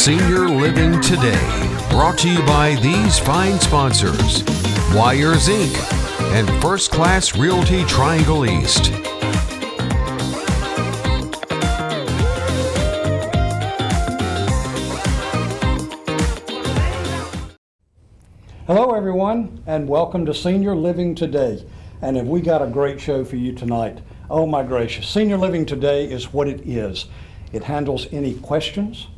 Senior Living Today, brought to you by these fine sponsors: Wires Inc. and First Class Realty Triangle East. Hello everyone, and welcome to Senior Living Today. And have we got a great show for you tonight? Oh my gracious, Senior Living Today is what it is. It handles any questions,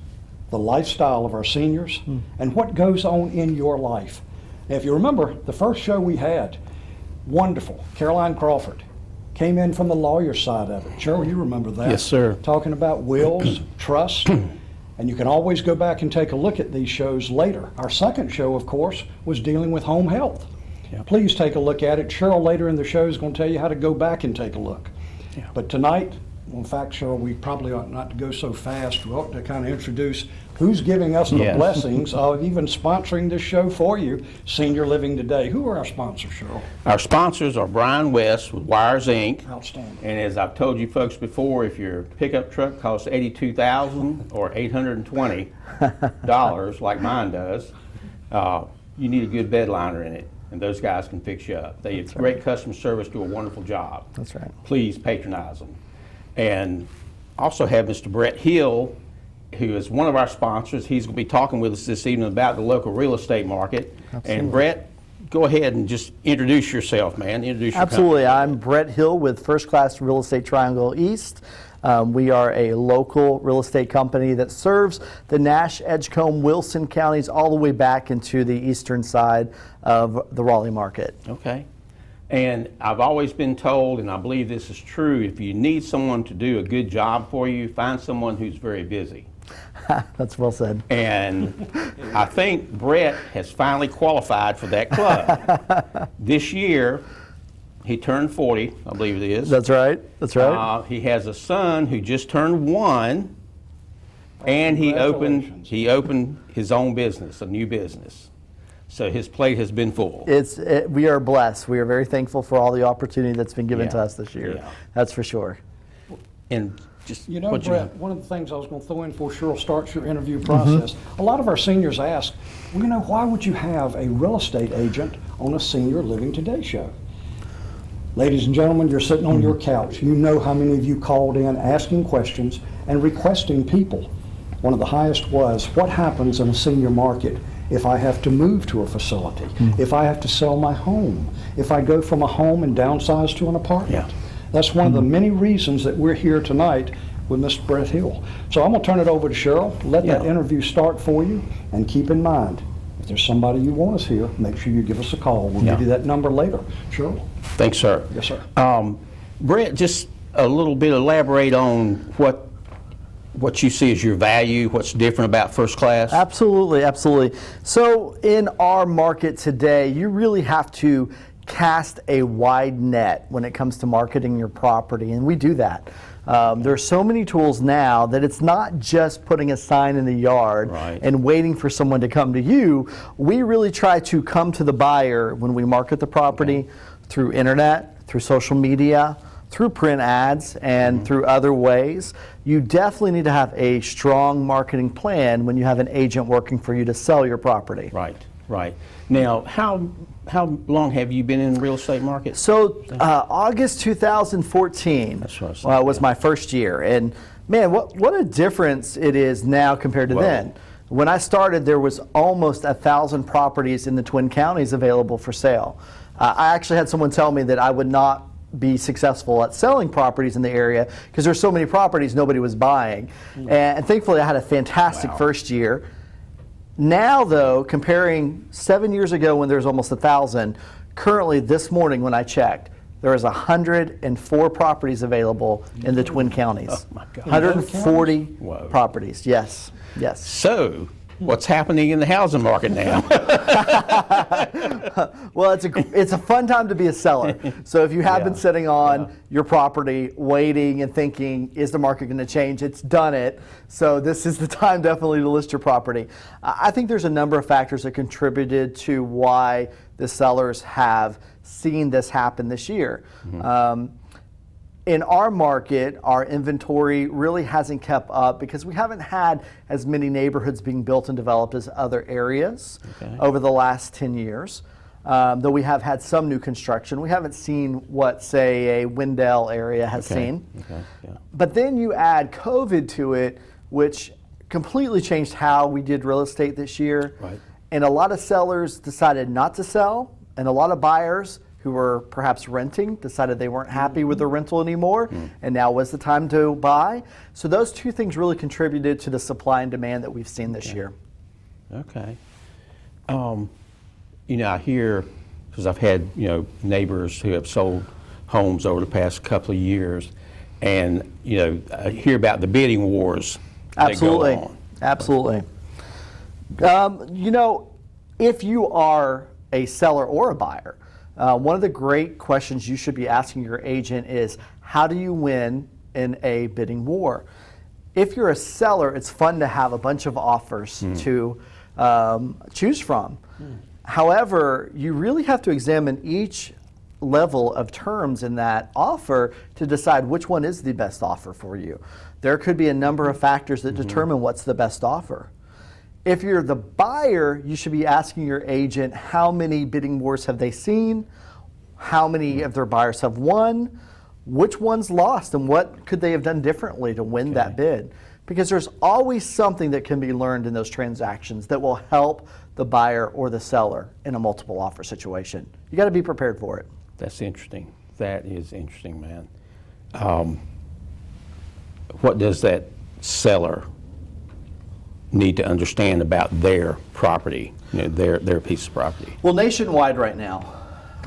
the lifestyle of our seniors, and what goes on in your life. Now, if you remember, the first show we had, wonderful, Caroline Crawford, came in from the lawyer side of it. Cheryl, you remember that? Yes, sir. Talking about wills, trust, and you can always go back and take a look at these shows later. Our second show, of course, was dealing with home health. Yep. Please Please take a look at it. Cheryl later in the show is going to tell you how to go back and take a look. Yeah. But tonight, in fact, Cheryl, we probably ought not to go so fast. We ought to kind of introduce who's giving us the Yes. blessings of even sponsoring this show for you, Senior Living Today. Who are our sponsors, Cheryl? Our sponsors are Brian West with Wires Inc. Outstanding. And as I've told you folks before, if your pickup truck costs $82,000 or $820 like mine does, you need a good bed liner in it, and those guys can fix you up. They have great customer service, do a wonderful job. That's right. Please patronize them. And also have Mr. Brett Hill, who is one of our sponsors. He's going to be talking with us this evening about the local real estate market. Absolutely. And Brett, go ahead and just introduce yourself, man. Introduce your Absolutely. company. I'm Brett Hill with First Class Real Estate Triangle East. We are a local real estate company that serves the Nash, Edgecombe, Wilson counties all the way back into the eastern side of the Raleigh market. Okay. And I've always been told, and I believe this is true, if you need someone to do a good job for you, find someone who's very busy. That's well said. And I think Brett has finally qualified for that club. This year, he turned 40, I believe it is. That's right. That's right. He has a son who just turned 1, and he opened Congratulations. his own business, a new business. So his plate has been full. We are blessed. We are very thankful for all the opportunity that's been given to Yeah. us this year. Yeah. That's for sure. And just You know, what Brett, one of the things I was going to throw in before Cheryl starts your interview process, a lot of our seniors ask, well, you know, why would you have a real estate agent on a Senior Living Today show? Ladies and gentlemen, you're sitting on your couch. You know how many of you called in asking questions and requesting people. One of the highest was, what happens in a senior market if I have to move to a facility, if I have to sell my home, if I go from a home and downsize to an apartment? Yeah. That's one of the many reasons that we're here tonight with Mr. Brett Hill. So I'm going to turn it over to Cheryl, let that Yeah. interview start for you, and keep in mind, if there's somebody you want us here, make sure you give us a call. We'll Yeah. give you that number later. Cheryl? Thanks, sir. Yes, sir. Brett, just a little bit elaborate on what you see as your value, what's different about First Class. Absolutely, absolutely. So in our market today, you really have to cast a wide net when it comes to marketing your property, and we do that. There are so many tools now that it's not just putting a sign in the yard Right. and waiting for someone to come to you. We really try to come to the buyer when we market the property through internet, through social media, through print ads, and through other ways. You definitely need to have a strong marketing plan when you have an agent working for you to sell your property. Right, right. Now, how long have you been in the real estate market? So August 2014 That's what I was thinking, was my first year, and man, what a difference it is now compared to Whoa. then. When I started, there was almost 1,000 properties in the Twin Counties available for sale. I actually had someone tell me that I would not be successful at selling properties in the area because there's so many properties nobody was buying. And thankfully I had a fantastic Wow. first year. Now though, comparing 7 years ago when there was almost 1,000, currently this morning when I checked, there is 104 properties available in the Twin Counties. Oh my God. 140 Whoa. properties, yes, yes. So, what's happening in the housing market now? Well, it's a fun time to be a seller. So if you have been sitting on your property, waiting and thinking, is the market going to change? It's done it. So this is the time definitely to list your property. I think there's a number of factors that contributed to why the sellers have seen this happen this year. In our market, our inventory really hasn't kept up because we haven't had as many neighborhoods being built and developed as other areas over the last 10 years. Though we have had some new construction, we haven't seen what, say, a Wendell area has seen. But then you add COVID to it, which completely changed how we did real estate this year. And a lot of sellers decided not to sell, and a lot of buyers who were perhaps renting decided they weren't happy with the rental anymore, and now was the time to buy. So those two things really contributed to the supply and demand that we've seen this year. You know, I hear, because I've had, you know, neighbors who have sold homes over the past couple of years, and, you know, I hear about the bidding wars that go on. Absolutely. You know, if you are a seller or a buyer, one of the great questions you should be asking your agent is, how do you win in a bidding war? If you're a seller, it's fun to have a bunch of offers to choose from. However, you really have to examine each level of terms in that offer to decide which one is the best offer for you. There could be a number of factors that determine what's the best offer. If you're the buyer, you should be asking your agent how many bidding wars have they seen, how many of their buyers have won, which ones lost, and what could they have done differently to win that bid. Because there's always something that can be learned in those transactions that will help the buyer or the seller in a multiple offer situation. You got to be prepared for it. That's interesting. That is interesting, man. What does that seller need to understand about their property, you know, their piece of property? Well, nationwide right now,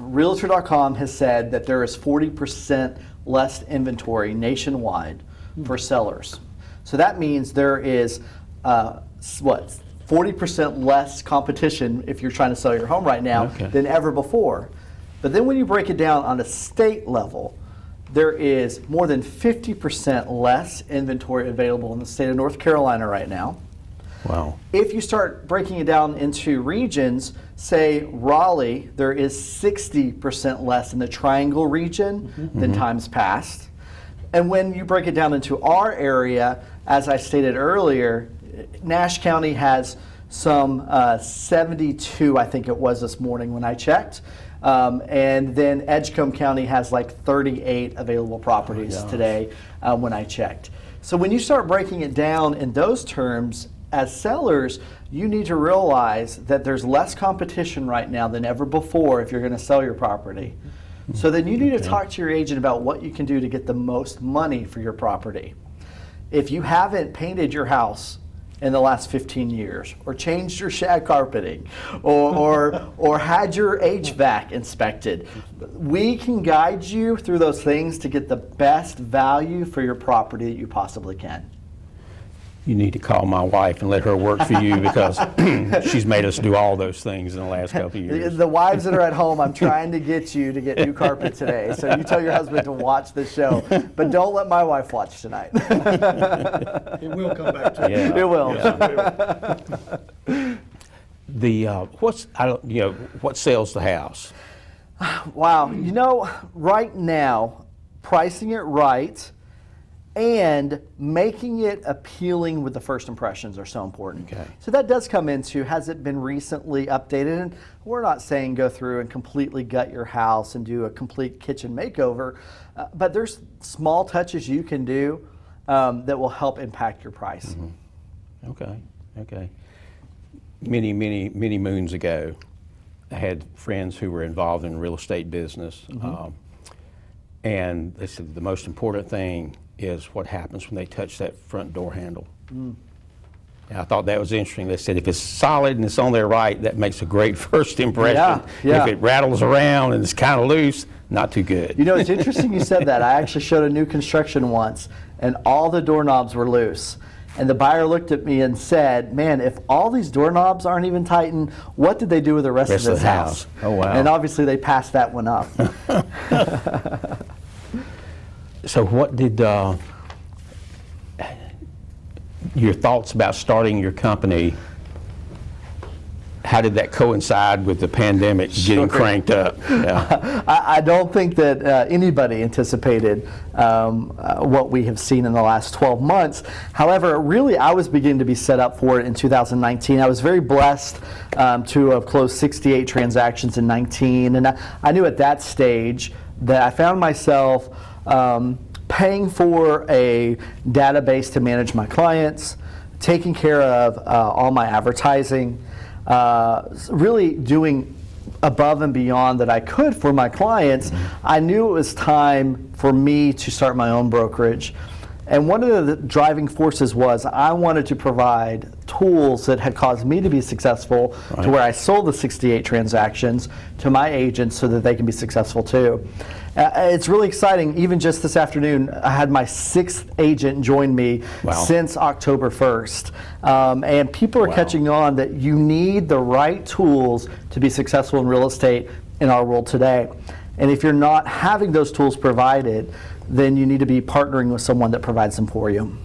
Realtor.com has said that there is 40% less inventory nationwide for sellers. So that means there is 40% less competition if you're trying to sell your home right now than ever before. But then when you break it down on a state level, there is more than 50% less inventory available in the state of North Carolina right now. Wow. If you start breaking it down into regions, say Raleigh, there is 60% less in the Triangle region than times past. And when you break it down into our area, as I stated earlier, Nash County has some 72, I think it was this morning when I checked. And then Edgecombe County has like 38 available properties today when I checked. So when you start breaking it down in those terms, as sellers, you need to realize that there's less competition right now than ever before if you're going to sell your property. So then you need to talk to your agent about what you can do to get the most money for your property. If you haven't painted your house in the last 15 years, or changed your shag carpeting, or had your HVAC inspected, we can guide you through those things to get the best value for your property that you possibly can. You need to call my wife and let her work for you because she's made us do all those things in the last couple of years. The wives that are at home, I'm trying to get you to get new carpet today. So you tell your husband to watch the show, but don't let my wife watch tonight. It will come back to you. Yeah. It will. Yeah. What sells the house? Wow. You know, right now, pricing it right and making it appealing with the first impressions are so important. So that does come into, has it been recently updated? And we're not saying go through and completely gut your house and do a complete kitchen makeover, but there's small touches you can do that will help impact your price. Okay. Many moons ago, I had friends who were involved in the real estate business, and they said the most important thing is what happens when they touch that front door handle. And I thought that was interesting. They said if it's solid and it's on there right, that makes a great first impression. If it rattles around and it's kind of loose, not too good. You know, it's interesting you said that. I actually showed a new construction once, and all the doorknobs were loose. And the buyer looked at me and said, man, if all these doorknobs aren't even tightened, what did they do with the rest of this house? Oh, wow. And obviously they passed that one up. So what did your thoughts about starting your company, how did that coincide with the pandemic getting cranked up? Yeah. I don't think that anybody anticipated what we have seen in the last 12 months. However, really, I was beginning to be set up for it in 2019. I was very blessed to have closed 68 transactions in 19, and I knew at that stage that I found myself paying for a database to manage my clients, taking care of all my advertising, really doing above and beyond that I could for my clients. I knew it was time for me to start my own brokerage. And one of the driving forces was I wanted to provide tools that had caused me to be successful, to where I sold the 68 transactions to my agents so that they can be successful too. It's really exciting. Even just this afternoon, I had my 6th agent join me since October 1st. And people are catching on that you need the right tools to be successful in real estate in our world today. And if you're not having those tools provided, then you need to be partnering with someone that provides them for you.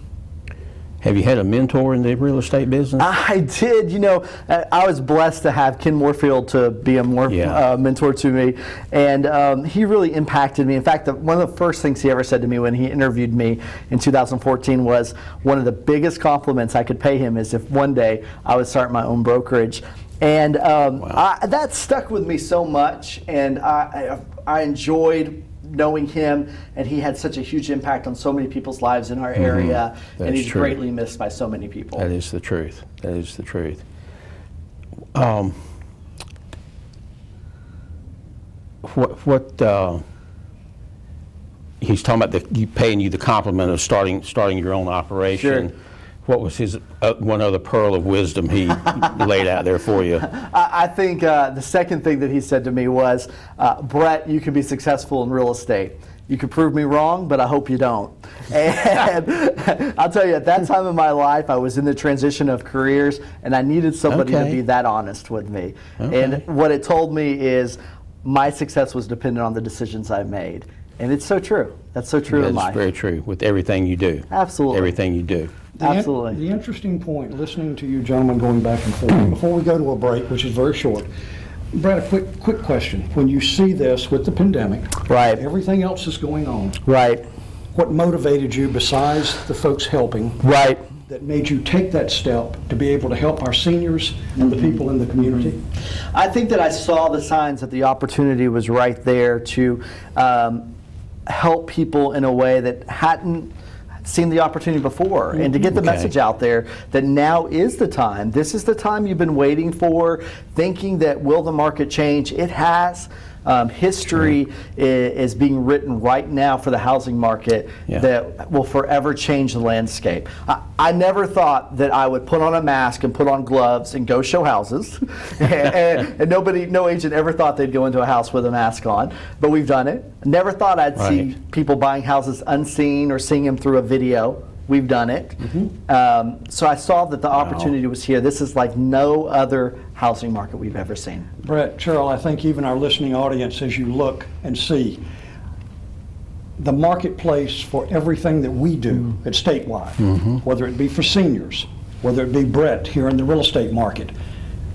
Have you had a mentor in the real estate business? I did. You know, I was blessed to have Ken Moorfield to be a mentor to me, and he really impacted me. In fact, one of the first things he ever said to me when he interviewed me in 2014 was one of the biggest compliments I could pay him is if one day I would start my own brokerage. And that stuck with me so much, and I enjoyed knowing him, and he had such a huge impact on so many people's lives in our area, and he's greatly missed by so many people. That is the truth. That is the truth. He's talking about paying you the compliment of starting your own operation. Sure. What was his one other pearl of wisdom he laid out there for you? I think the second thing that he said to me was, Brett, you can be successful in real estate. You can prove me wrong, but I hope you don't. And I'll tell you, at that time in my life, I was in the transition of careers, and I needed somebody to be that honest with me. And what it told me is my success was dependent on the decisions I made. And it's so true. That's so true in life. That's very true with everything you do. Absolutely. Everything you do. Absolutely. The interesting point, listening to you gentlemen going back and forth, before we go to a break, which is very short, Brad, a quick question. When you see this with the pandemic, everything else is going on, what motivated you besides the folks helping that made you take that step to be able to help our seniors and the people in the community? I think that I saw the signs that the opportunity was right there to help people in a way that hadn't seen the opportunity before, and to get the message out there that now is the time. This is the time you've been waiting for, thinking that will the market change? It has. History is being written right now for the housing market that will forever change the landscape. I never thought that I would put on a mask and put on gloves and go show houses. and no agent ever thought they'd go into a house with a mask on, but we've done it. Never thought I'd see people buying houses unseen or seeing them through a video. We've done it. So I saw that the opportunity was here. This is like no other housing market we've ever seen. Brett, Cheryl, I think even our listening audience, as you look and see the marketplace for everything that we do at Statewide, whether it be for seniors, whether it be Brett here in the real estate market,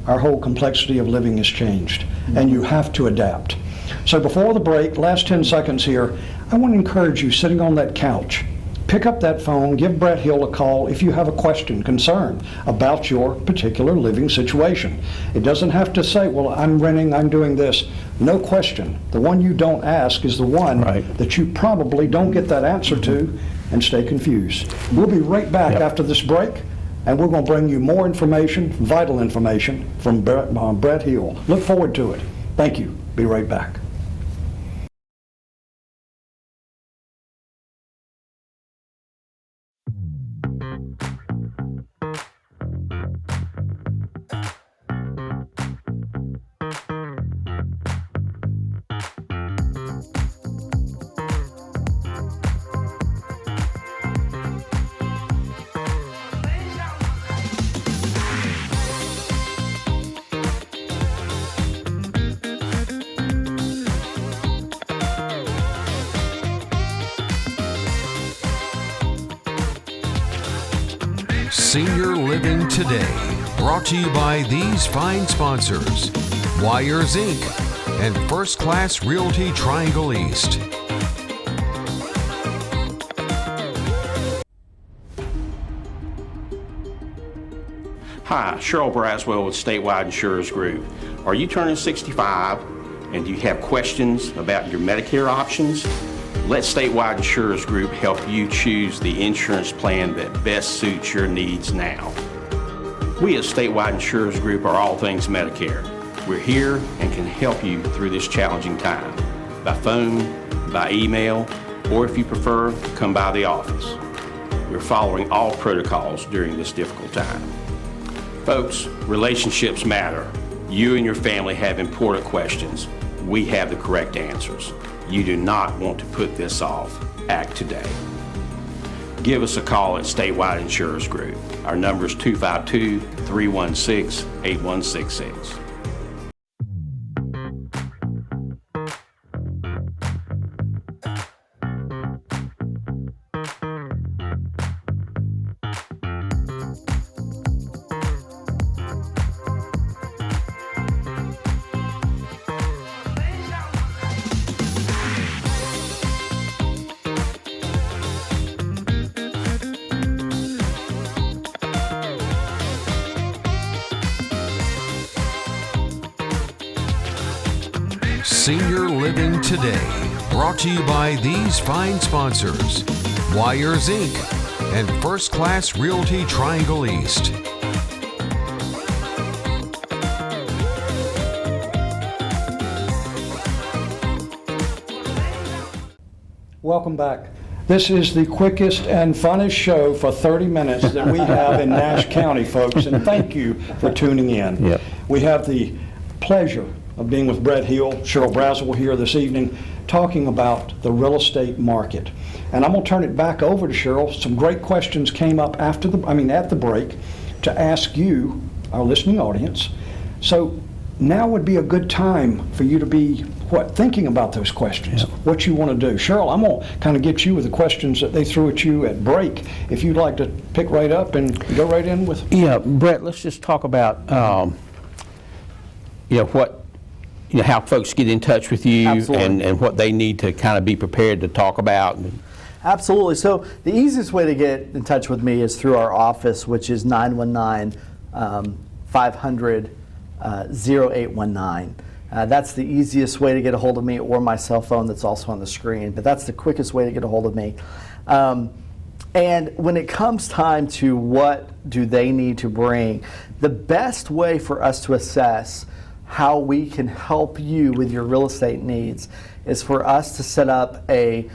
our whole complexity of living has changed, and you have to adapt. So before the break, last 10 seconds here, I want to encourage you sitting on that couch, pick up that phone, give Brett Hill a call if you have a question, concern about your particular living situation. It doesn't have to say, well, I'm renting, I'm doing this. No question. The one you don't ask is the one that you probably don't get that answer to and stay confused. We'll be right back after this break, and we're going to bring you more information, vital information from Brett Hill. Look forward to it. Thank you. Be right back. Senior Living Today, brought to you by these fine sponsors: Wires Inc. and First Class Realty Triangle East. Hi, Cheryl Braswell with Statewide Insurers Group. Are you turning 65 and do you have questions about your Medicare options? Let Statewide Insurers Group help you choose the insurance plan that best suits your needs now. We at Statewide Insurers Group are all things Medicare. We're here and can help you through this challenging time, by phone, by email, or if you prefer, come by the office. We're following all protocols during this difficult time. Folks, relationships matter. You and your family have important questions. We have the correct answers. You do not want to put this off. Act today. Give us a call at Statewide Insurers Group. Our number is 252-316-8166. Senior Living Today, brought to you by these fine sponsors: Wires Inc. and First Class Realty Triangle East. Welcome back. This is the quickest and funnest show for 30 minutes that we have in Nash County, folks, and thank you for tuning in. Yep. We have the pleasure of being with Brett Hill, Cheryl Braswell here this evening, talking about the real estate market. And I'm going to turn it back over to Cheryl. Some great questions came up at the break to ask you, our listening audience. So now would be a good time for you to be thinking about those questions, what you want to do. Cheryl, I'm going to kind of get you with the questions that they threw at you at break. If you'd like to pick right up and go right in with. Yeah, Brett, let's just talk about how folks get in touch with you and what they need to kind of be prepared to talk about. Absolutely. So the easiest way to get in touch with me is through our office, which is 919-500-0819. That's the easiest way to get a hold of me, or my cell phone that's also on the screen. But that's the quickest way to get a hold of me. And when it comes time to what do they need to bring, the best way for us to assess how we can help you with your real estate needs is for us to set up a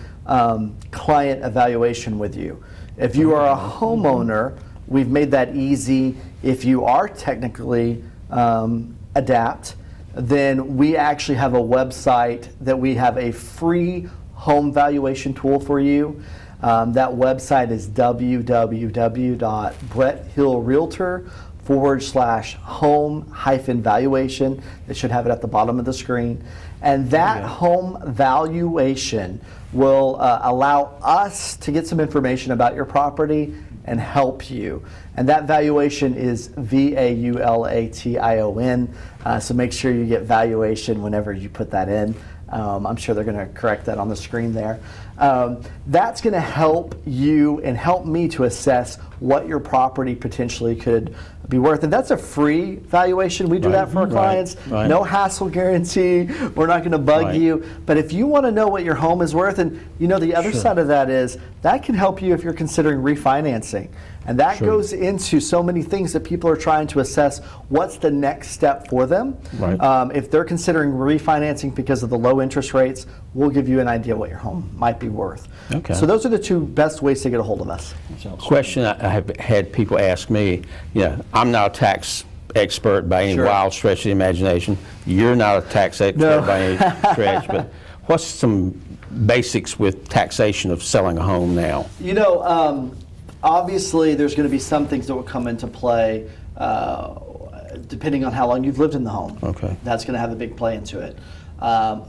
client evaluation with you. If you are a homeowner, we've made that easy. If you are technically adept, then we actually have a website that we have a free home valuation tool for you. That website is www.bretthillrealtor.com/home-valuation. It should have it at the bottom of the screen. And that home valuation will allow us to get some information about your property and help you. And that valuation is VAULATION. So make sure you get valuation whenever you put that in. I'm sure they're going to correct that on the screen there. That's going to help you and help me to assess what your property potentially could be worth. And that's a free valuation. We do that for our clients. No hassle guarantee. We're not going to bug you. But if you want to know what your home is worth, and the other side of that is that can help you if you're considering refinancing. And that goes into so many things that people are trying to assess what's the next step for them. If they're considering refinancing because of the low interest rates, we'll give you an idea what your home might be worth. So those are the two best ways to get a hold of us. Question I have had people ask me, I'm not a tax expert by any wild stretch of the imagination. You're not a tax expert by any stretch, but what's some basics with taxation of selling a home now? Obviously, there's going to be some things that will come into play depending on how long you've lived in the home. That's going to have a big play into it.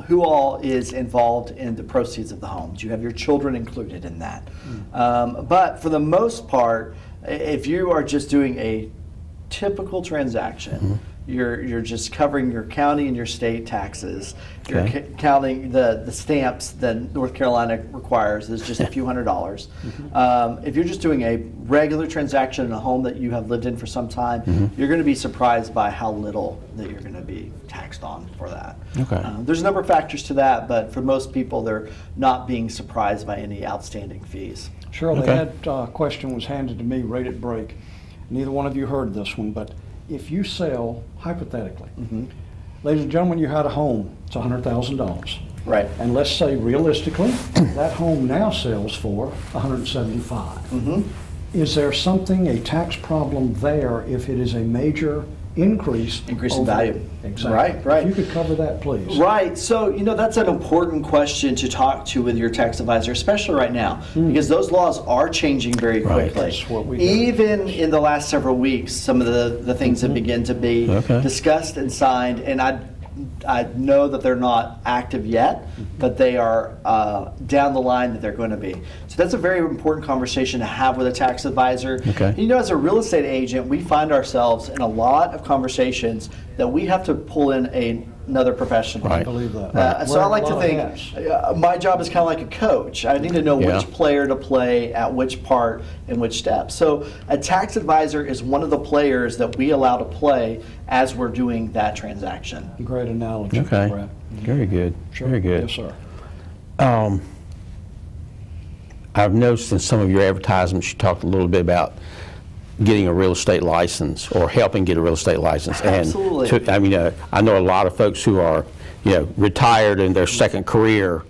Who all is involved in the proceeds of the home? Do you have your children included in that? But for the most part, if you are just doing a typical transaction. You're just covering your county and your state taxes. You're Okay. counting the stamps that North Carolina requires is just a few $100s. If you're just doing a regular transaction in a home that you have lived in for some time, you're going to be surprised by how little that you're going to be taxed on for that. Okay. There's a number of factors to that, but for most people, they're not being surprised by any outstanding fees. Cheryl, Okay. that question was handed to me right at break. Neither one of you heard this one, but if you sell, hypothetically, ladies and gentlemen, you had a home, it's $100,000. Right. And let's say realistically, that home now sells for $175,000. Is there something, a tax problem there if it is a major increase? Increase in over- value. Exactly. Right, right. If you could cover that, please. Right. So, that's an important question to talk to with your tax advisor, especially right now, because those laws are changing very Right. quickly. That's what we do. Even in the last several weeks, some of the things have begun to be Okay. discussed and signed, and I know that they're not active yet, but they are down the line that they're going to be. So that's a very important conversation to have with a tax advisor. Okay. As a real estate agent, we find ourselves in a lot of conversations that we have to pull in another professional. Right. I believe that. So I Wearing like a to lot of think hats. my job is kind of like a coach. I need to know Yeah. which player to play at which part and which step. So a tax advisor is one of the players that we allow to play as we're doing that transaction. Great analogy, Okay. Brad. Very good. Sure. Very good. Yes, sir. I've noticed in some of your advertisements, you talked a little bit about getting a real estate license or helping get a real estate license. Absolutely. And I know a lot of folks who are, retired and their second career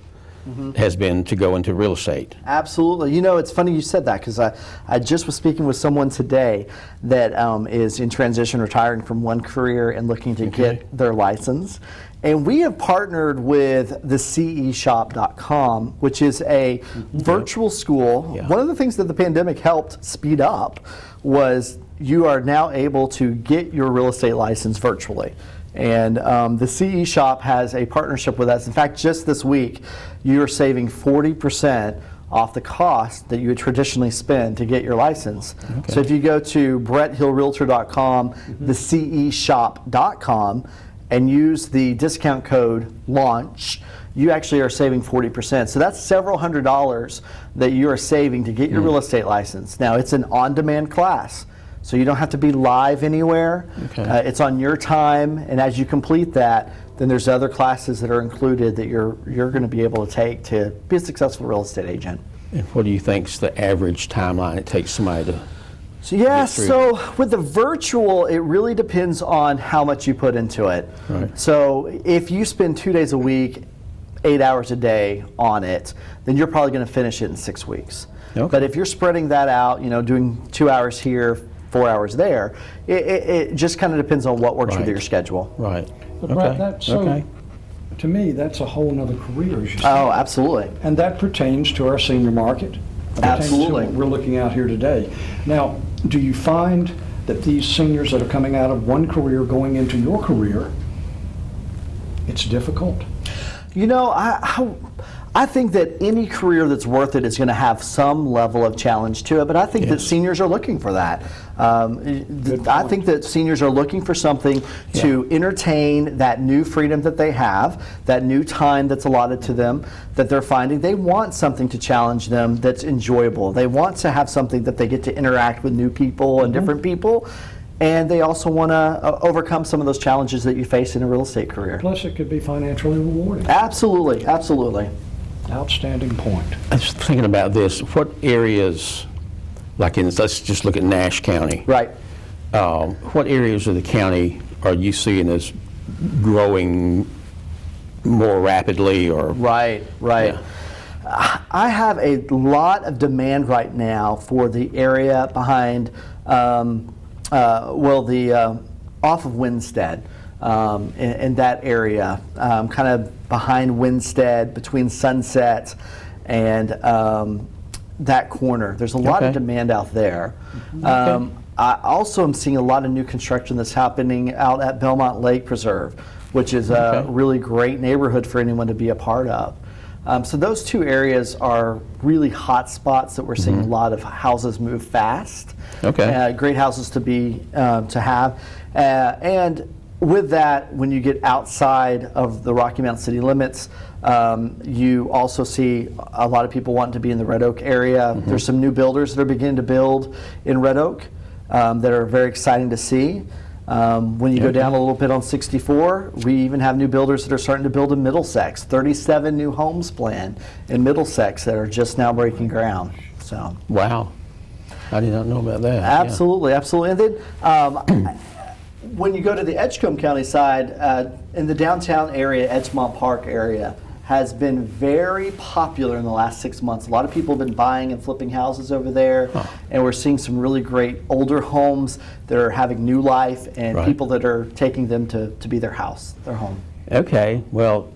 has been to go into real estate. Absolutely. It's funny you said that because I just was speaking with someone today that is in transition, retiring from one career and looking to get their license. And we have partnered with the ceshop.com, which is a virtual school. Yeah. One of the things that the pandemic helped speed up was you are now able to get your real estate license virtually. And the CE Shop has a partnership with us. In fact, just this week, you are saving 40% off the cost that you would traditionally spend to get your license. Okay. So if you go to bretthillrealtor.com, the ceshop.com, and use the discount code LAUNCH, you actually are saving 40%. So that's several $100s that you are saving to get your real estate license. Now, it's an on-demand class. So you don't have to be live anywhere. Okay. It's on your time, and as you complete that, then there's other classes that are included that you're going to be able to take to be a successful real estate agent. And what do you think is the average timeline it takes somebody to? So yeah, Get through. so with the virtual, it really depends on how much you put into it. Right. So if you spend 2 days a week, 8 hours a day on it, then you're probably going to finish it in 6 weeks. Okay. But if you're spreading that out, doing 2 hours here, 4 hours there, it just kind of depends on what works with Right. your schedule. Right. But Brad, that's so, to me, that's a whole nother career, as you say. Oh, absolutely. And that pertains to our senior market. That pertains to Absolutely. what we're looking at here today. Now, do you find that these seniors that are coming out of one career going into your career, it's difficult? I think that any career that's worth it is going to have some level of challenge to it, but I think that Yes. seniors are looking for that. I think that seniors are looking for something to entertain that new freedom that they have, that new time that's allotted to them, that they're finding. They want something to challenge them that's enjoyable. They want to have something that they get to interact with new people and different people. And they also want to overcome some of those challenges that you face in a real estate career. Plus, it could be financially rewarding. Absolutely, absolutely. Outstanding point. I was thinking about this. What areas, let's just look at Nash County. Right. What areas of the county are you seeing as growing more rapidly or? Right. Yeah. I have a lot of demand right now for the area behind, off of Winstead, in that area, kind of behind Winstead, between Sunset and that corner. There's a lot of Okay. demand out there. I also am seeing a lot of new construction that's happening out at Belmont Lake Preserve, which is a really great neighborhood for anyone to be a part of. So those two areas are really hot spots that we're seeing a lot of houses move fast. Okay. Great houses to be to have, and with that, when you get outside of the Rocky Mountain city limits, you also see a lot of people wanting to be in the Red Oak area. There's some new builders that are beginning to build in Red Oak that are very exciting to see. When you go down a little bit on 64, we even have new builders that are starting to build in Middlesex. 37 new homes planned in Middlesex that are just now breaking ground. So Wow. I did not know about that. absolutely, absolutely. And then when you go to the Edgecombe County side, in the downtown area, Edgemont Park area, has been very popular in the last 6 months. A lot of people have been buying and flipping houses over there, and we're seeing some really great older homes that are having new life, and people that are taking them to be their house, their home. Okay. Well,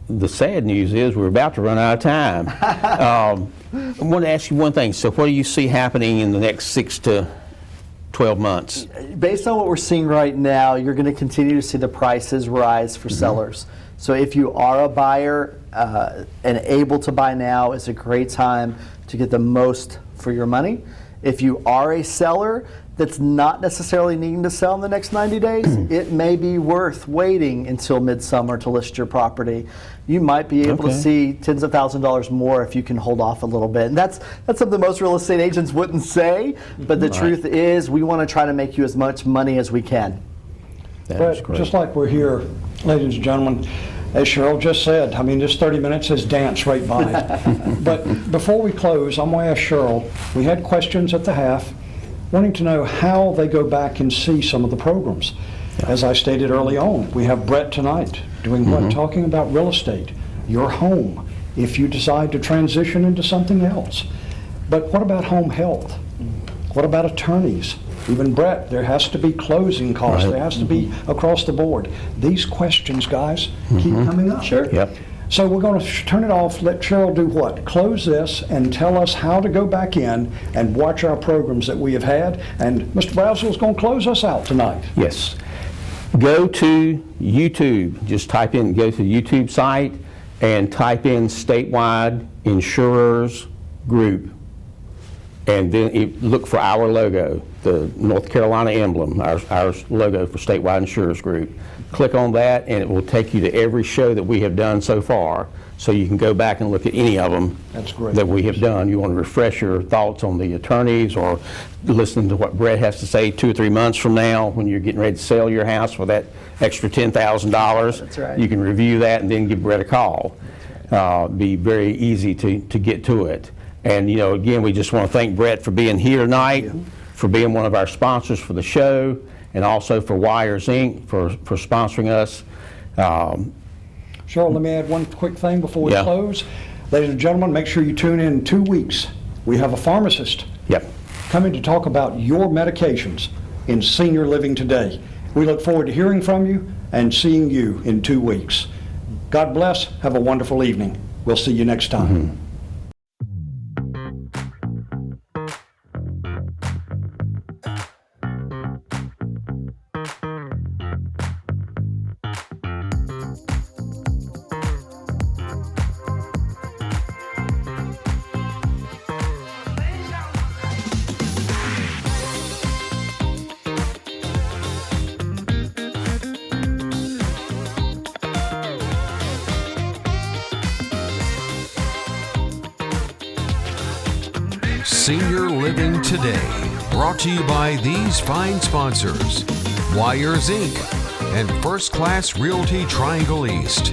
the sad news is we're about to run out of time. I want to ask you one thing. So what do you see happening in the next 6 to 12 months? Based on what we're seeing right now, you're going to continue to see the prices rise for sellers. So if you are a buyer and able to buy now, it's a great time to get the most for your money. If you are a seller that's not necessarily needing to sell in the next 90 days, it may be worth waiting until midsummer to list your property. You might be able to see tens of thousands of dollars more if you can hold off a little bit. And that's something most real estate agents wouldn't say, but the truth is we want to try to make you as much money as we can. But just like we're here, ladies and gentlemen, as Cheryl just said, I mean, this 30 minutes has danced right by. But before we close, I'm going to ask Cheryl, we had questions at the half, wanting to know how they go back and see some of the programs. As I stated early on, we have Brett tonight doing what? Talking about real estate, your home, if you decide to transition into something else. But what about home health? What about attorneys? Even Brett, there has to be closing costs. There has to be across the board. These questions, guys, keep coming up. Sure. Yep. So we're going to turn it off, let Cheryl do what? Close this and tell us how to go back in and watch our programs that we have had. And Mr. Brazel is going to close us out tonight. Yes. Go to YouTube. Just go to the YouTube site and type in Statewide Insurers Group. And then look for our logo, the North Carolina emblem, our logo for Statewide Insurers Group. Click on that and it will take you to every show that we have done so far, so you can go back and look at any of them that we have done. You want to refresh your thoughts on the attorneys or listen to what Brett has to say 2 or 3 months from now when you're getting ready to sell your house for that extra $10,000. That's right. You can review that and then give Brett a call. Be very easy to get to it. And, you know, again, we just want to thank Brett for being here tonight, for being one of our sponsors for the show, and also for Wires Inc. for sponsoring us. Cheryl, let me add one quick thing before we close. Ladies and gentlemen, make sure you tune in 2 weeks. We have a pharmacist coming to talk about your medications in senior living today. We look forward to hearing from you and seeing you in 2 weeks. God bless. Have a wonderful evening. We'll see you next time. Senior Living Today, brought to you by these fine sponsors: Wires Inc. and First Class Realty Triangle East.